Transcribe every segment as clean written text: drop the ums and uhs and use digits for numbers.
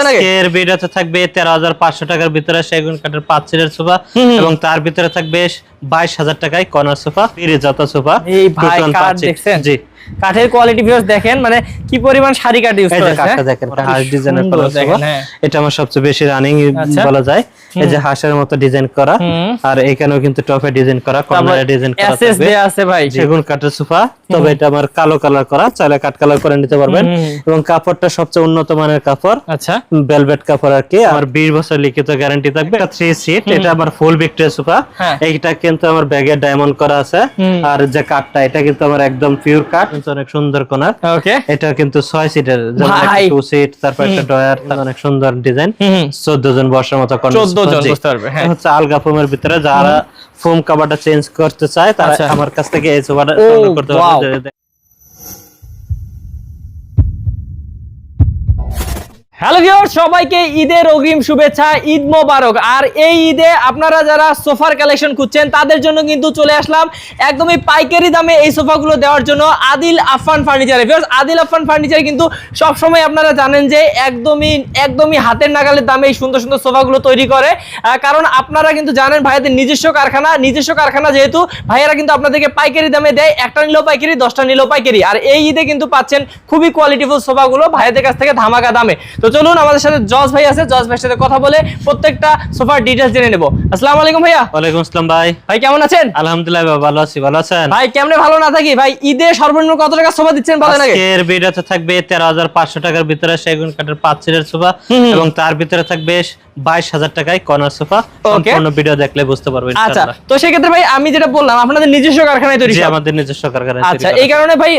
নাকি? আজকের ভিডিওতে থাকবে 13,500 টাকার ভিতরে সেগুন কাঠের 5 সিটের সোফা এবং তার ভিতরে থাকবে 22,000 টাকায় কর্নার সোফা, পিরিজাতা সোফা। এই ভাই কাঠ দেখছেন? জি, কাঠের কোয়ালিটি ভিউয়ার্স দেখেন, মানে কি পরিমাণ সারি কাঠ ইউজ করা আছে। কাঠটা দেখেন, হাঁস ডিজাইনের করা সোফা। এটা আমার সবচেয়ে বেশি রানিং বলা যায়। এই যে হাঁসের মতো ডিজাইন করা, আর এখানেও কিন্তু টপে ডিজাইন করা, কর্নারে ডিজাইন করা থাকবে। আছে ভাই সেগুন কাঠের সোফা, তবে এটা আমার কালো কালার করা, চাইলে কাঠ কালার করে নিতে পারবেন। এবং কাপড়টা সবচেয়ে উন্নত মানের কাপড়, আচ্ছা ভেলভেট কাপড় আর কি। আমার 20 বছর লিখিত গ্যারান্টি থাকবে। এটা 3 সিট, এটা আমার ফুল ভিক্টোরিয়া সোফা। এইটা কিন্তু আমার ব্যাগে ডায়মন্ড করা আছে। আর যে কাঠটা, এটা কিন্তু আমার একদম পিওর কাঠ, অনেক সুন্দর কোনার। ওকে, এটা কিন্তু 6 সিটের, যেমন 2 সিট, তারপর একটা ডয়ার, অনেক সুন্দর ডিজাইন। 14 জন বসার মতো কর্নার। 14 জন বসতে পারবে। হ্যাঁ, হচ্ছে আলগা ফোমের ভিতরে। যারা ফোম কভারটা চেঞ্জ করতে চায় তারা আমার কাছ থেকে এই সোফাটা সংগ্রহ করতে পারবে। হ্যালো ভিউয়ার্স, সবাইকে ঈদের অগ্রিম শুভেচ্ছা, ঈদ মোবারক। আর এই ঈদে আপনারা যারা সোফার কালেকশন খুঁজছেন তাদের জন্য কিন্তু চলে আসলাম একদমই পাইকারি দামে এই সোফাগুলো দেওয়ার জন্য আদিল আফফান ফার্নিচারে। ভিউয়ার্স, আদিল আফফান ফার্নিচার কিন্তু সবসময় আপনারা জানেন যে একদমই হাতের নাগালের দামে এই সুন্দর সুন্দর সোফাগুলো তৈরি করে। কারণ আপনারা কিন্তু জানেন ভাইয়াদের নিজস্ব কারখানা যেহেতু, ভাইয়ারা কিন্তু আপনাদেরকে পাইকারি দামে দেয়। একটা নিলেও পাইকারি, 10টা নিলেও পাইকারি। আর এই ঈদে কিন্তু পাচ্ছেন খুবই কোয়ালিটিফুল সোফাগুলো ভাইয়াদের কাছ থেকে ধামাকা দামে। তো চলুন আমাদের সাথে জজ ভাই আছে, জজ ভাইয়ের সাথে কথা বলে প্রত্যেকটা সোফার ডিটেইলস জেনে নেব। আসসালামু আলাইকুম ভাইয়া। ওয়ালাইকুম আসসালাম ভাই। ভাই কেমন আছেন? আলহামদুলিল্লাহ ভালো আছি, ভালো আছেন? ভাই কেমনে ভালো না থাকি ভাই, ঈদে সর্বনিম্ন কত টাকা সোফা দিচ্ছেন বলেন আগে। আজকের ভিডিওতে থাকবে 13,500 টাকার ভিতরে সেগুন কাঠের 5 সিটের সোফা এবং তার ভিতরে থাকবে 22,000 টাকায় কর্নার সোফা। সম্পূর্ণ ভিডিও দেখলে বুঝতে পারবেন ইনশাআল্লাহ। আচ্ছা, তো সেই ক্ষেত্রে ভাই আমি যেটা বললাম আপনাদের নিজস্ব কারখানায় তৈরি? জি, আমাদের নিজস্ব কারখানায় তৈরি। আচ্ছা, এই কারণে ভাই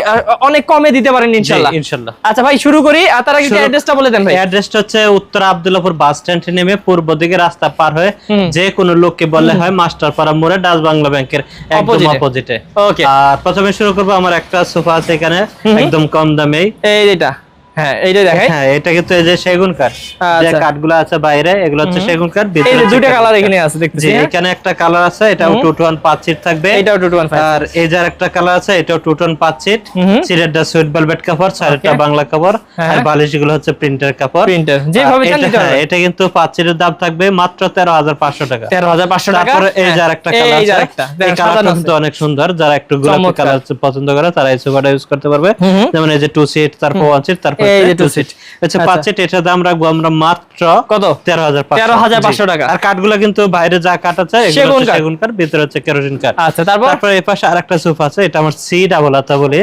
অনেক কমে দিতে পারেন ইনশাআল্লাহ। ইনশাআল্লাহ। আচ্ছা ভাই শুরু করি, তার আগে কি অ্যাড্রেসটা বলে দেন ভাই। অ্যাড্রেসটা হচ্ছে উত্তর আব্দুল্লাহপুর বাস স্ট্যান্ড নেমে পূর্ব দিকে রাস্তা পার হয়ে যে কোনো লোককে বললে হয় মাস্টারপাড়া মোড়ে ডাচ বাংলা ব্যাংকের একদম অপোজিটে। ওকে, আর প্রথমে শুরু করব, আমার একটা সোফা আছে এখানে একদম কম দামে, এই যেটা। হ্যাঁ, এইটা দেখাই। হ্যাঁ, এটা কিন্তু এই যে সেগুন কাঠ, যে কাঠগুলো আছে বাইরে এগুলো হচ্ছে সেগুন কাঠ। এই যে দুটো কালার এখানে আছে দেখতেছি। এখানে একটা কালার আছে, এটাও 2-1-5 সিট থাকবে। এটাও 2-1-5। আর এই যে একটা কালার আছে, এটাও 2-1-5 সিট। সিটেরটা সুইট ভেলভেট কাপড়, সাইডটা বাংলা কাপড়, আর বালিশগুলো হচ্ছে প্রিন্টার কাপড়। প্রিন্টার যেভাবে চান নিতে পারবেন। এটা কিন্তু 5 সিটের দাম থাকবে মাত্র 13,500 টাকা। 13,500 টাকা। তারপরে এই যে আরেকটা কালার আছে, এই কালারটা কিন্তু অনেক সুন্দর। যারা একটু গোলাপি কালার পছন্দ করে তারা এই সোফাটা ইউজ করতে পারবে। যেমন এই যে 2 সিট, তারপর 1 সিট, তারপর 2 সিট। আচ্ছা, 5 সিট, এটার দাম রাখবো আমরা মাত্র কত? 13,500 টাকা। আর কাঠগুলো কিন্তু বাইরে যা কাঠ আছে এগুলো সেগুন কাঠ, ভিতরে হচ্ছে কেরোসিন কাঠ। আচ্ছা, তারপর এই পাশে আরেকটা সোফা আছে, এটা আমার সি ডাবল হাতা বলে,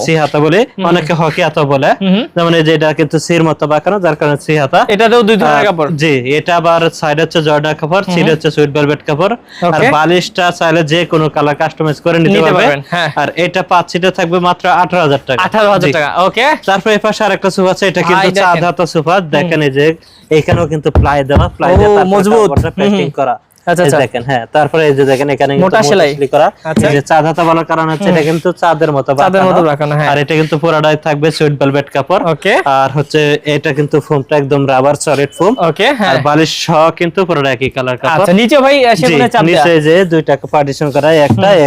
সি হাতা বলে, অনেকে হকি হাতা বলে। যেমন এই যে এটা কিন্তু সির মতো বাঁকানো, যার কারণে সি হাতা। এটাতেও 2 ধরনের কাপড়। জি, এটা আবার সাইড হচ্ছে জর্ডা কাপড়, সিট হচ্ছে সুইট ভেলভেট কাপড়। আর বালিশটা চাইলে যে কোনো কালার কাস্টমাইজ করে নিতে পারবেন। আর এটা 5 সিটে থাকবে মাত্র 18,000 টাকা। 18,000 টাকা। ওকে, তারপর এই পাশে আরেকটা সোফা আছে, এটা কিন্তু চাঁদ হাতা সোফা। দেখেন এই যে এখানেও কিন্তু প্লাই দেওয়া, প্লাই দিয়ে মজবুত পেস্টিং করা। আচ্ছা, দেখেন, হ্যাঁ, তারপরে এই যে দেখেন এখানে মোটা সেলাই করা। এই যে চাঁদ হাতা বলার কারণ হচ্ছে এটা কিন্তু চাঁদের মতো বাঁকানো। আর এটা কিন্তু পুরোটাই থাকবে সুইট ভেলভেট কাপড়। ওকে, আর হচ্ছে এটা কিন্তু ফোমটা একদম রাবার সলিড ফোম। ওকে, আর বালিশ সহ কিন্তু পুরোটা একই কালার কাপড়। আচ্ছা, নিচে ভাই সেগুলো চাপ দেয়া, নিচে যে দুইটা পার্টিশন করা,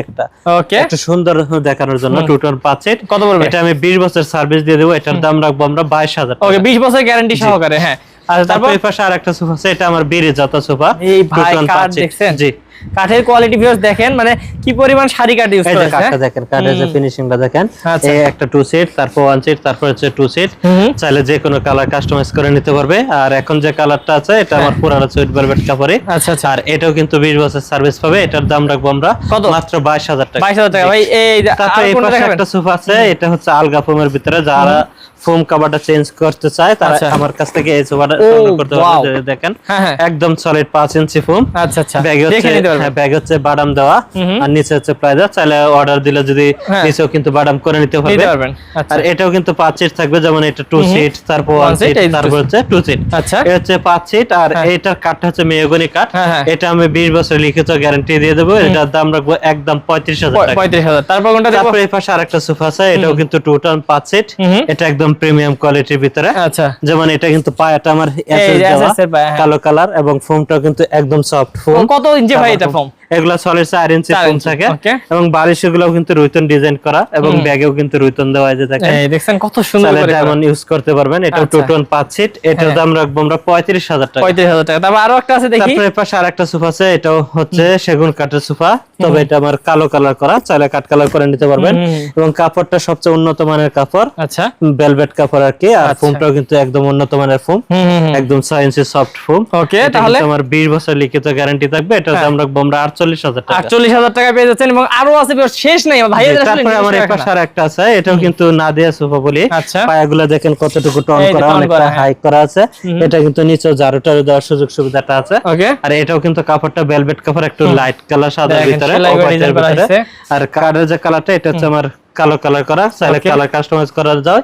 একটা। ওকে, একটু সুন্দর দেখানোর জন্য 2-1-5 সিট। কত পড়বে? এটা আমি 20 বছর সার্ভিস দিয়ে দেব। এটার দাম রাখবো আমরা 22,000 টাকা। ওকে, 20 বছর গ্যারান্টি সহকারে। হ্যাঁ, আর তারপর এই পাশে আরেকটা সোফা আছে, এটা আমার পিরিজাতা সোফা। এই ভাই কাঠ দেখছেন? জি, কাঠের কোয়ালিটি ভিউয়ার্স দেখেন, মানে কি পরিমাণ সারি কাঠ ইউজ করা আছে। কাঠটা দেখেন, কাঠের যে ফিনিশিংটা দেখেন। এই একটা 2 সিট, তারপর 1 সিট, তারপর হচ্ছে 2 সিট। চাইলে যে কোনো কালার কাস্টমাইজ করে নিতে পারবে। আর এখন যে কালারটা আছে এটা আমার পুরানো সুইট ভেলভেট কাপড়ে। আচ্ছা, আর এটাও কিন্তু 20 বছর সার্ভিস পাবে। এটার দাম রাখবো আমরা মাত্র 22,000 টাকা। 22,000 টাকা ভাই। এই তারপর এই পাশে একটা সোফা আছে, এটা হচ্ছে আলগা ফোমের ভিতরে। যারা ফোম কভারটা চেঞ্জ করতে চায় তারা আমার কাছ থেকে এই সোফাটা সংগ্রহ করতে পারবে। দেখেন একদম সলিড 5 ইঞ্চি ফোম। আচ্ছা আচ্ছা, ব্যাগ হচ্ছে বাদাম দেওয়া, আর নিচে হচ্ছে প্লাই দেওয়া। চাইলে অর্ডার দিলে যদি নিচেও কিন্তু বাদাম করে নিতে পারবে। আর এটাও কিন্তু 5 সিট থাকবে, যেমন এটা 2 সিট, তারপর 1 সিট, তারপর হচ্ছে 2 সিট। আচ্ছা, এটা হচ্ছে 5 সিট। আর এটার কাঠটা হচ্ছে মেহগনি কাঠ। এটা আমি 20 বছর লিখিত গ্যারান্টি দিয়ে দেবো। এটার দাম রাখবো একদম 35,000 টাকা। 35,000। তারপর কোনটা দেখব? তারপর এই পাশে আরেকটা সোফা আছে, এটাও কিন্তু 2-1-5 সিট। এটা একদম প্রিমিয়াম কোয়ালিটির ভিতরে। আচ্ছা, যেমন এটা কিন্তু পায়াটা আমার এসএস দেওয়া, কালো কালার, এবং ফোমটাও কিন্তু একদম সফট ফোম। কত ইঞ্চি ভাই এটা ফোম? এগুলা সলিড 4 ইঞ্চি ফোম থাকে এবং বালিশগুলোও কিন্তু রুইতন ডিজাইন করা এবং ব্যাগেও কিন্তু রুইতন দেওয়া আছে। দেখেন এই দেখছেন কত সুন্দর করে ডায়মন্ড ইউজ করতে পারবেন। এটা 2 টোন 5 সিট, এটার দাম রাখবো আমরা 35000 টাকা। 35000 টাকা। তারপর আরো একটা আছে দেখি। তারপরে পাশে আরেকটা সোফা আছে, এটাও হচ্ছে সেগুন কাঠের সোফা, তবে এটা আমার কালো কালার করা, চাইলে কাঠ কালার করে নিতে পারবেন এবং কাপড়টা সবচেয়ে উন্নত মানের কাপড়। আচ্ছা, ভেলভেট কাপড় আর কি। আর ফোমটাও কিন্তু একদম উন্নত মানের ফোম, একদম 6 ইঞ্চি সফট ফোম। ওকে, তাহলে আমার 20 বছর লিখিত গ্যারান্টি থাকবে। এটার দাম রাখবো আমরা 48000 টাকা। 48000 টাকা পেয়ে যাচ্ছেন এবং আরো আছে, শেষ নাই ভাইয়াদের আসলে। তারপরে আমার এই পাশে আরেকটা আছে, এটাও কিন্তু নাদিয়া সোফা বলি। পায়াগুলো দেখেন কতটুকু টন করা, অনেকটা হাই করা আছে। এটা কিন্তু নিচে ঝাড়ু-টাড়ু দেওয়ার সুযোগ সুবিধাটা আছে। আর এটাও কিন্তু কাপড়টা ভেলভেট কাপড়, একটু লাইট কালার সাদার ভিতরে, আর কার্ডের যে কালারটা এটা হচ্ছে আমার কালো কালার করা, চাইলে কালার কাস্টমাইজ করা যায়।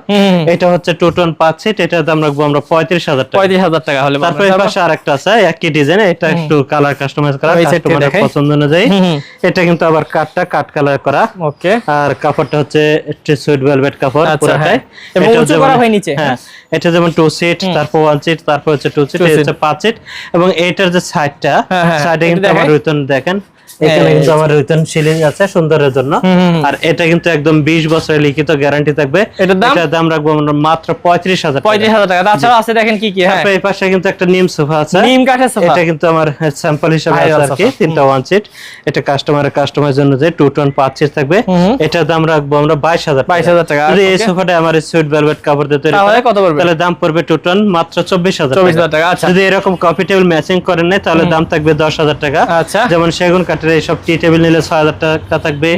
এটা হচ্ছে 2 টোন 5 সিট, এটার দাম রাখবো আমরা 35000 টাকা। 35000 টাকা হলে। তারপরে এই পাশে আরেকটা আছে একই ডিজাইন, এটা একটু কালার কাস্টমাইজ করা, কাস্টমারের পছন্দ অনুযায়ী। এটা কিন্তু আবার কাটটা কাট কালার করা। ওকে, আর কাপড়টা হচ্ছে একটু সুইট ভেলভেট কাপড় পুরোটাই, এবং উঁচু করা হয় নিচে। হ্যাঁ, এটা যেমন 2 সিট, তারপর 1 সিট, তারপর হচ্ছে 2 সিট, এটা হচ্ছে 5 সিট। এবং এইটার যে সাইডটা, সাইডে কিন্তু আমার রুইতন দেখেন, এখানে কিন্তু আমার রুইতন সিলিং আছে সুন্দরের জন্য। আর এটা কিন্তু একদম 20 বছরের লিখিত গ্যারান্টি থাকবে। এটার দাম রাখবো আমরা মাত্র 35000 টাকা। 35000 টাকা। তাছাড়া আছে দেখেন কি কি। হ্যাঁ, এই পাশে কিন্তু একটা নিম সোফা আছে, নিম কাঠের সোফা। এটা কিন্তু আমার স্যাম্পল হিসেবে আছে আর কি, 3টা 1 সিট। এটা কাস্টমারের কাস্টমাইজ অনুযায়ী 2 টোন 5 সিট থাকবে। এটার দাম রাখবো আমরা 22000 টাকা। যদি এই সোফাটা আমার সুইট ভেলভেট কাপড় দিয়ে তৈরি তাহলে কত পড়বে? তাহলে দাম পড়বে 2 টোন মাত্র 24000 টাকা। আচ্ছা, যদি এরকম কফি টেবিল ম্যাচিং করেন না তাহলে দাম থাকবে 10000 টাকা। আচ্ছা, যেমন সেগুন কাঠের এইসব টি টেবিল নিলে 6000 টাকা থাকবে,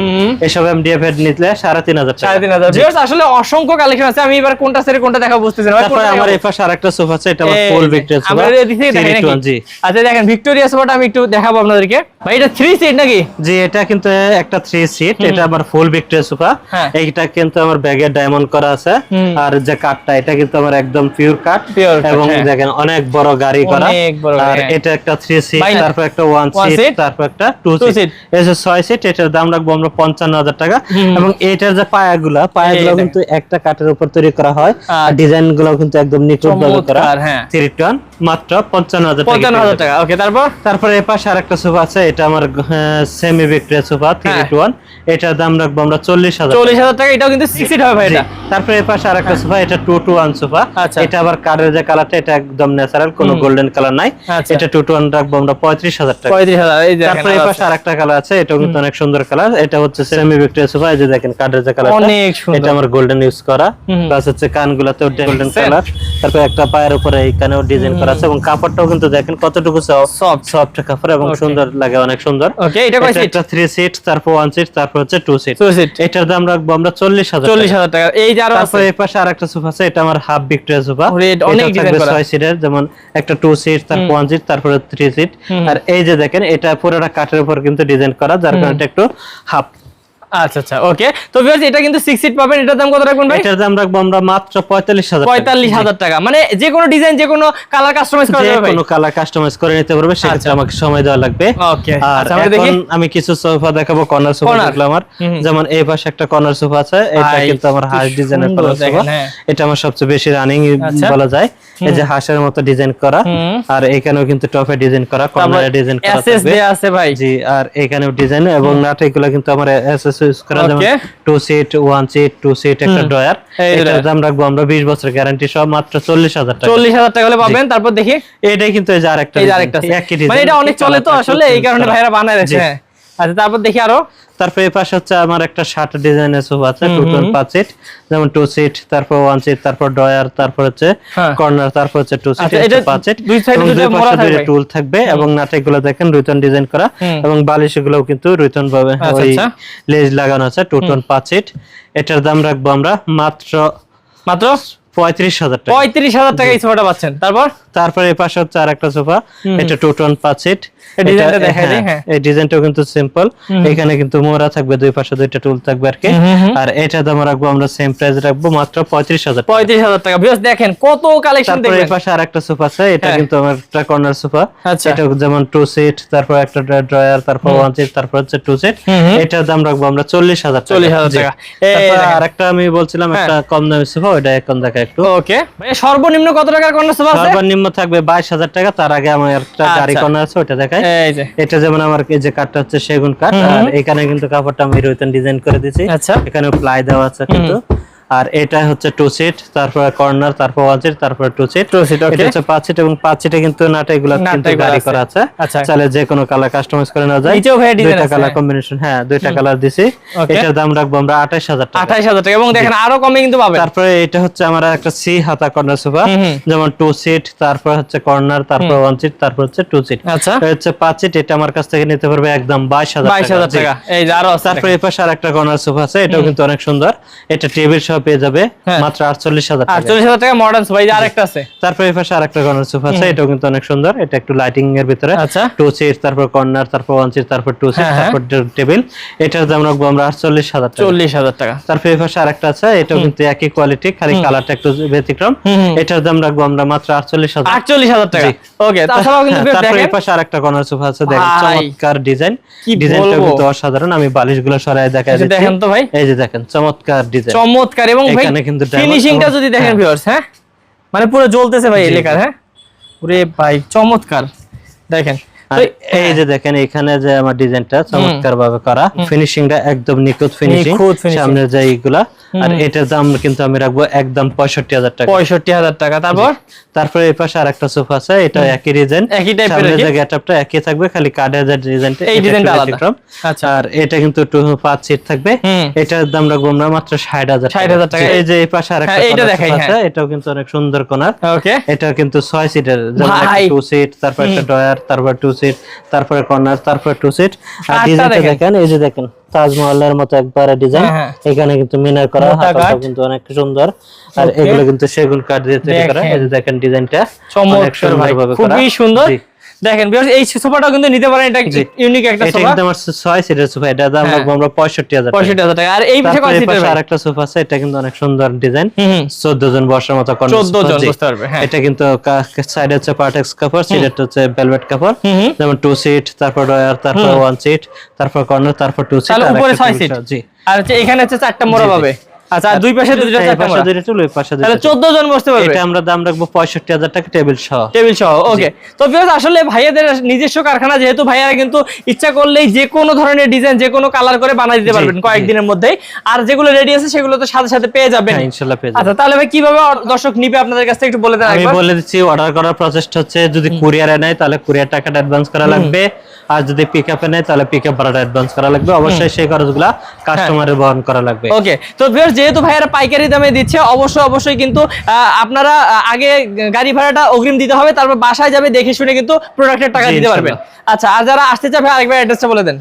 এসব এমডিএফ এর নিলে 3500 টাকা। 3500। ভিউয়ার্স আসলে অসংখ্য কালেকশন আছে, আমি এবার কোনটা ছেড়ে কোনটা দেখাবো বুঝতেছি না। তারপর আমার এই পাশে আরেকটা সোফা আছে, এটা আমার ফুল ভিক্টোরিয়া সোফা। আমরা এদিকে দেখেন নাকি? আচ্ছা, দেখেন ভিক্টোরিয়া সোফাটা আমি একটু দেখাবো আপনাদেরকে। ভাই এটা 3 সিট নাকি? জি, এটা কিন্তু একটা 3 সিট, এটা আমার ফুল ভিক্টোরিয়া সোফা। এইটা কিন্তু আমার ব্যাগে ডায়মন্ড করা আছে। আর যে কাঠটা, এটা কিন্তু আমার একদম পিওর কাঠ এবং দেখেন অনেক বড় গাড়ি করা। আর এটা একটা 3 সিট, তারপর একটা 1 সিট, তারপর একটা 2 সিট, এই যে 6 সিট। এটার দাম রাখবো আমরা 55000 টাকা। এবং এটার যে পায়াগুলো কিন্তু একটা কাঠের উপর তৈরি করা হয়, আর ডিজাইন গুলো কিন্তু একদম নিখুঁত ভাবে করা। 3 টন মাত্র 55000 টাকা। ওকে, তারপরে এই পাশে আরেকটা সোফা আছে, এটা আমার সেমি ভিক্টোরিয়া সোফা 3 টু 1, এটার দাম রাখবো আমরা 40000 টাকা। এটাও কিন্তু 6 সিট হবে ভাই এটা। তারপরে এই পাশে আরেকটা সোফা, এটা 2 টু 1 সোফা। এটা আবার কাঠের যে কালারটা, এটা একদম ন্যাচারাল, কোনো গোল্ডেন কালার নাই। এটা 2 টু 1 রাখবো আমরা 35000 টাকা। 35000। এই যে তারপরে এই পাশে আরেকটা কালার আছে, এটা কিন্তু অনেক সুন্দর কালার। এটা হচ্ছে সেমি ভিক্টোরিয়া সোফা, এই যে দেখেন কাঠের যে কালারটা অনেক সুন্দর, এটা আমার গোল্ডেন ইউজ করা, প্লাস হচ্ছে কানগুলোতেও গোল্ডেন কালার। তারপর একটা পায়ের উপরে এইখানেও ডিজাইন করা আছে এবং কাপড়টাও কিন্তু দেখেন কতটুকু সফট কাপড় এবং সুন্দর লাগে, অনেক সুন্দর। ওকে, এটা কয় সিট? এটা 3 সিট, তারপর 1 সিট, তারপর হচ্ছে 2 সিট। এটার দাম রাখবো আমরা 40000 টাকা। এই যে আরো তারপর এই পাশে আরেকটা সোফা আছে, এটা আমার হাফ ভিক্টোরিয়া সোফা, অনেক ডিজাইন করা, 6 সিটের, যেমন একটা 2 সিট, তারপর 1 সিট, তারপর 3 সিট। আর এই যে দেখেন এটা পুরোটা কাঠের উপর কিন্তু ডিজাইন করা, যার কারণে এটা একটু হাফ। আচ্ছা আচ্ছা, ওকে। তো ভিউয়ার্স এটা কিন্তু 6 সিট পাবেন। এটার দাম কত রাখবেন ভাই? এটার দাম রাখবো আমরা মাত্র 45000 টাকা। মানে যে কোনো ডিজাইন, যে কোনো কালার কাস্টমাইজ করা যাবে ভাই? যে কোনো কালার কাস্টমাইজ করে নিতে পারবে, সেক্ষেত্রে আমাকে সময় দেওয়া লাগবে। ওকে, আর এখন আমি কিছু সোফা দেখাবো, কর্নার সোফা দেখলাম আমার। যেমন এই পাশে একটা কর্নার সোফা আছে, এটা কিন্তু আমার হাঁস ডিজাইনের করা সোফা। এটা আমার সবচেয়ে বেশি রানিং বলা যায়। এই যে হাঁসের মতো ডিজাইন করা, আর এখানেও কিন্তু টপে ডিজাইন করা, কর্নারে ডিজাইন করা আছে ভাই। জি, আর এখানেও ডিজাইন এবং নাটগুলো কিন্তু আমার এসএস ইউজ করা, যেমন 2 সিট, 1 সিট, 2 সিট, একটা ড্রয়ার। এটার দাম রাখবো আমরা 20 বছর গ্যারান্টি সহ মাত্র 40000 টাকা। 40000 টাকা হলে পাবেন। তারপর দেখি এটাই কিন্তু এই যে আরেকটা, একই ডিজাইন, মানে এটা অনেক চলে তো আসলে, এই কারণে ভাইরা বানায় রাখছে। আচ্ছা, তারপর দেখি আরো। তারপর এই পাশে হচ্ছে আমার একটা 60 ডিজাইনের সোফা আছে, 2 টোন 5 সিট, যেমন 2 সিট, তারপর 1 সিট, তারপর ড্রয়ার, তারপর হচ্ছে কর্নার, তারপর হচ্ছে 2 সিট, 5 সিট। দুই সাইডে দুটো মোড়া থাকবে, টুল থাকবে এবং নাটগুলো দেখেন রুইতন ডিজাইন করা এবং বালিশগুলোও কিন্তু রুইতন ভাবে ওই লেজ লাগানো আছে। 2 টোন 5 সিট। এটার দাম রাখবো আমরা মাত্র 35000 টাকা। 35000 টাকা এই সোফাটা পাচ্ছেন। তারপর এই পাশে হচ্ছে আরেকটা সোফা, এটা 2 টোন 5 সিট। এই ডিজাইনটা দেখাই দিই। হ্যাঁ, এই ডিজাইনটাও কিন্তু সিম্পল, এখানে কিন্তু মোড়া থাকবে, দুই পাশে দুইটা টুল থাকবে আর কি। আর এটা দাম রাখবো আমরা সেম প্রাইস রাখবো মাত্র 35000 টাকা। 35000 টাকা। ভিউয়ার্স দেখেন কত কালেকশন দেখবেন। তারপর এই পাশে আরেকটা সোফা আছে, এটা কিন্তু আমার একটা কর্নার সোফা। এটা যেমন 2 সিট, তারপর একটা ড্রয়ার, তারপর 1 সিট, তারপর হচ্ছে 2 সিট। এটার দাম রাখবো আমরা 40000 টাকা। 40000 টাকা। তারপর আরেকটা আমি বলছিলাম একটা কম দামি সোফা, ওটা এখন দেখাই। একটু। ওকে ভাই সর্বনিম্ন কত টাকার কর্নার সোফা আছে? সর্বনিম্ন থাকবে 22,000 টাকা। তার আগে আমার একটা গাড়ি কর্নার আছে, ওটা দেখাই। এই যে এটা যেমন আমার এই যে কাঠটা হচ্ছে সেগুন কাঠ, আর এখানে কিন্তু কাপড়টা আমি রয়িতন ডিজাইন করে দিয়েছি। আচ্ছা এখানে প্লাই দেওয়া আছে কিন্তু। আর এটা হচ্ছে 2 সিট, তারপর কর্নার, তারপর 1 সিট, তারপর 2 সিট। এটা হচ্ছে 5 সিট এবং 5 সিটে কিন্তু নাটা এগুলো কিন্তু গাড়ি করা আছে। চাইলে যে কোনো কালার কাস্টমাইজ করে নেওয়া যায়। নিচেও ভাই ডিজাইন আছে, দুইটা কালার কম্বিনেশন, হ্যাঁ দুইটা কালার দিছি। এটার দাম রাখবো আমরা 28,000 টাকা। 28,000 টাকা এবং দেখেন আরো কমে কিন্তু পাবেন। তারপরে এটা হচ্ছে আমার একটা সি হাতা কর্নার সোফা, যেমন 2 সিট, তারপর হচ্ছে কর্নার, তারপর 1 সিট, তারপর হচ্ছে 2 সিট। আচ্ছা এটা হচ্ছে 5 সিট। এটা আমার কাছ থেকে নিতে পারবে একদম 22,000 টাকা। এই যে আরো তারপরে এই পাশে আরেকটা কর্নার সোফা আছে, এটাও কিন্তু অনেক সুন্দর। এটা টেবিল সহ পেয়ে যাবে মাত্র 48,000 টাকা। 48,000 টাকা মডার্ন সোফা। এই যে আরেকটা আছে। তারপরে এই পাশে আরেকটা কর্নার সোফা আছে, এটাও কিন্তু অনেক সুন্দর। এটা একটু লাইটিং এর ভিতরে। আচ্ছা 2 সিট, তারপর কর্নার, তারপর 1 সিট, তারপর 2 সিট, তারপর টেবিল। এটার দাম রাখবো আমরা 48,000 টাকা। 40,000 টাকা। তারপর এই পাশে আরেকটা আছে, এটাও কিন্তু একই কোয়ালিটি, খালি কালারটা একটু ব্যতিক্রম। এটার দাম রাখবো আমরা মাত্র 48,000। 48,000 টাকা। ওকে তাছাড়াও কিন্তু তারপর এই দেখেন পাশে আরেকটা কর্নার সোফা আছে, দেখেন চমৎকার ডিজাইন। কি ডিজাইনটা বলবো? কিন্তু অসাধারণ। আমি বালিশগুলো সরায় দেখাই দিচ্ছি। দেখেন তো ভাই, এই যে দেখেন চমৎকার ডিজাইন, চমৎকার। এবং ভাই এখানে কিন্তু ফিনিশিংটা যদি দেখেন ভিউয়ার্স, হ্যাঁ মানে পুরো জ্বলতেছে ভাই এই লেখার। হ্যাঁ ওরে ভাই চমৎকার দেখেন। এই যে দেখেন এখানে যে আমার ডিজাইনটা চমৎকার ভাবে করা, ফিনিশিংটা একদম নিখুঁত ফিনিশিং সামনের যে এইগুলা। আর এটার দাম কিন্তু আমি রাখবো একদম 65,000 টাকা। 65,000 টাকা। তারপরে এই পাশে আরেকটা সোফা আছে, এটা একই ডিজাইন, একই টাইপের, সামনের যে গেটআপটা একই থাকবে, খালি কার্ডের যে ডিজাইনটা এই ডিজাইনটা আলাদা। আচ্ছা আর এটা কিন্তু 5 সিট থাকবে। এটার দাম রাখবো আমরা মাত্র 60,000 টাকা। এই যে এই পাশে আরেকটা এটা দেখাই, আছে, এটাও কিন্তু অনেক সুন্দর কর্নার। ওকে এটা কিন্তু 6 সিটের, যেমন 2 সিট, তারপর একটা ডয়ার, তারপর 2 সিট, তারপরে কর্নার, তারপর 2 সিট। আর ডিজাইনটা দেখেন, এই যে দেখেন তাজমহলের মতো একবারে ডিজাইন। এখানে কিন্তু মিনার করা, হাতাটা কিন্তু অনেক সুন্দর। আর এগুলো কিন্তু সেগুন কাঠ দিয়ে তৈরি করা। এই যে দেখেন ডিজাইনটা অনেক সুন্দরভাবে করা, খুবই সুন্দর। দেখেন ভিউয়ার্স এই সোফাটাও কিন্তু নিতে পারেন, এটা ইউনিক একটা সোফা। এটা একদম 6 সিটের সোফা, এটা দাম রাখবো আমরা 65,000 টাকা। আর এই পাশে কয় সিটের ভাই? আরেকটা সোফা আছে, এটা কিন্তু অনেক সুন্দর ডিজাইন, 14 জন বসার মতো কর্নার। 14 জন বসতে পারবে। হ্যাঁ এটা কিন্তু সাইডে হচ্ছে পার্টেক্স কাপড়, সিটেরটা হচ্ছে ভেলভেট কাপড়, যেমন 2 সিট, তারপর ডয়ার, তারপর 1 সিট, তারপর কর্নার, তারপর 2 সিট, তাহলে উপরে 6 সিট। জি আর এখানে হচ্ছে 4টা মোড়া পাবে। আচ্ছা দুই পাশে দুইটা চারটা মোড়া, তাহলে 14 জন বসতে পারবে। এটা আমরা দাম রাখবো 65,000 টাকা টেবিল সহ। টেবিল সহ। ওকে তো ভিউয়ার্স আসলে ভাইয়াদের নিজস্ব কারখানা, যেহেতু ভাইয়ারা কিন্তু ইচ্ছা করলেই যে কোনো ধরনের ডিজাইন যে কোনো কালার করে বানাই দিতে পারবেন কয়েকদিনের মধ্যেই। আর যেগুলো রেডি আছে সেগুলো তো সাথে সাথে পেয়ে যাবেন। হ্যাঁ ইনশাআল্লাহ পেয়ে যাবেন। আচ্ছা তাহলে ভাই কিভাবে দর্শক নিবে আপনাদের কাছ থেকে একটু বলে দেন। আমি বলে দিচ্ছি, অর্ডার করার প্রসেসটা হচ্ছে, যদি কুরিয়ারে নেয় তাহলে কুরিয়ার টাকাটা অ্যাডভান্স করা লাগবে, আর যদি পিকআপে নেয় তাহলে পিকআপ ভাড়াটা অ্যাডভান্স করা লাগবে। অবশ্যই সেই খরচগুলো কাস্টমারের বহন করা লাগবে। ওকে তো ভিউয়ার্স যেহেতু ভাইয়ারা পাইকারি দামে দিচ্ছে, অবশ্যই কিন্তু আপনারা আগে গাড়ি ভাড়াটা অগ্রিম দিতে হবে, তারপর বাসায় যাবে দেখে শুনে কিন্তু প্রোডাক্টের টাকা দিতে পারবেন। আচ্ছা আর যারা আসতে চাবে আরেকবার অ্যাড্রেসটা বলে দেন।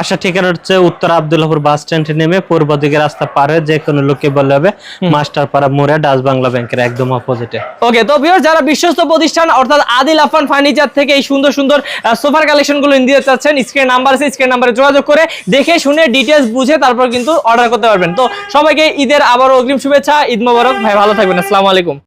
আশা ঠিকানা হচ্ছে উত্তর আব্দুল্লাহপুর বাস স্ট্যান্ডে নেমে পূর্ব দিকে রাস্তা পার হয়ে যে কোনো লোকে বললে হবে মাস্টারপাড়া মোড়ে ডাচ বাংলা ব্যাংকের একদম অপোজিটে। ওকে তো ভিউয়ার্স যারা বিশ্বস্ত প্রতিষ্ঠান অর্থাৎ আদিল আফান ফার্নিচার থেকে এই সুন্দর সুন্দর সোফার কালেকশনগুলো নিতে চাচ্ছেন, স্ক্রিন নাম্বার আছে, স্ক্রিন নাম্বারে যোগাযোগ করে দেখে শুনে ডিটেইলস বুঝে তারপর কিন্তু অর্ডার করতে পারবেন। তো সবাইকে ঈদের আবারও অগ্রিম শুভেচ্ছা, ঈদ মোবারক। ভাই ভালো থাকবেন, আসসালামু আলাইকুম।